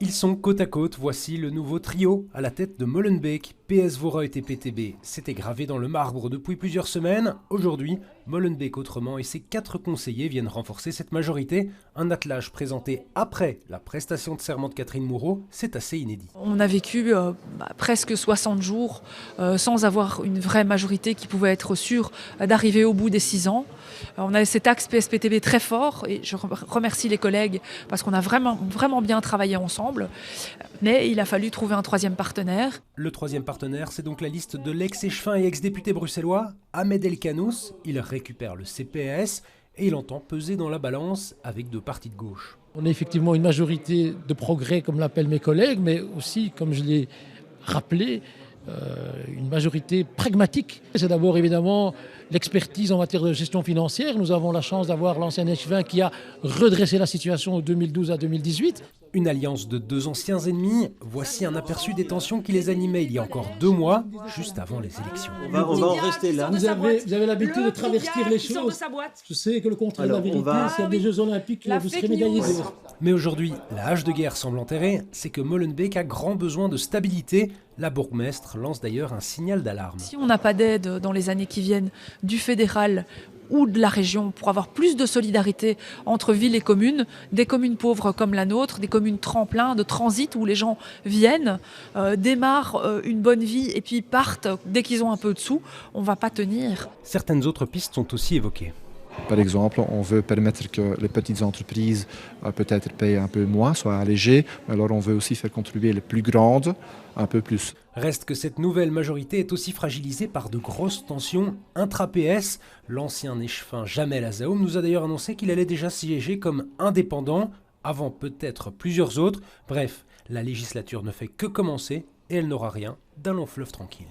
Ils sont côte à côte, voici le nouveau trio à la tête de Molenbeek. PS Vooruit et PTB s'étaient gravés dans le marbre depuis plusieurs semaines. Aujourd'hui, Molenbeek autrement et ses 4 conseillers viennent renforcer cette majorité. Un attelage présenté après la prestation de serment de Catherine Moreau, c'est assez inédit. On a vécu presque 60 jours sans avoir une vraie majorité qui pouvait être sûre d'arriver au bout des 6 ans. On a cet axe PS-PTB très fort et je remercie les collègues parce qu'on a vraiment bien travaillé ensemble. Mais il a fallu trouver un troisième partenaire. Le troisième partenaire, c'est donc la liste de l'ex-échevin et ex-député bruxellois, Ahmed El Kanous. Il récupère le CPS et il entend peser dans la balance avec 2 partis de gauche. On est effectivement une majorité de progrès, comme l'appellent mes collègues, mais aussi, comme je l'ai rappelé, une majorité pragmatique. C'est d'abord évidemment l'expertise en matière de gestion financière. Nous avons la chance d'avoir l'ancien échevin qui a redressé la situation de 2012 à 2018. Une alliance de 2 anciens ennemis, voici un aperçu des tensions qui les animaient il y a encore 2 mois, juste avant les élections. On va en rester là. Vous avez l'habitude de travestir les choses. Je sais que le contraire de la vérité, s'il y a des Jeux Olympiques, vous serez médaillé d'or. Mais aujourd'hui, la hache de guerre semble enterrée, c'est que Molenbeek a grand besoin de stabilité. La bourgmestre lance d'ailleurs un signal d'alarme. Si on n'a pas d'aide dans les années qui viennent du fédéral ou de la région pour avoir plus de solidarité entre villes et communes, des communes pauvres comme la nôtre, des communes tremplins, de transit où les gens viennent, démarrent une bonne vie et puis partent dès qu'ils ont un peu de sous, on ne va pas tenir. Certaines autres pistes sont aussi évoquées. Par exemple, on veut permettre que les petites entreprises peut-être payent un peu moins, soient allégées, mais alors on veut aussi faire contribuer les plus grandes un peu plus. Reste que cette nouvelle majorité est aussi fragilisée par de grosses tensions intra-PS. L'ancien échevin Jamel Azaoum nous a d'ailleurs annoncé qu'il allait déjà siéger comme indépendant, avant peut-être plusieurs autres. Bref, la législature ne fait que commencer et elle n'aura rien d'un long fleuve tranquille.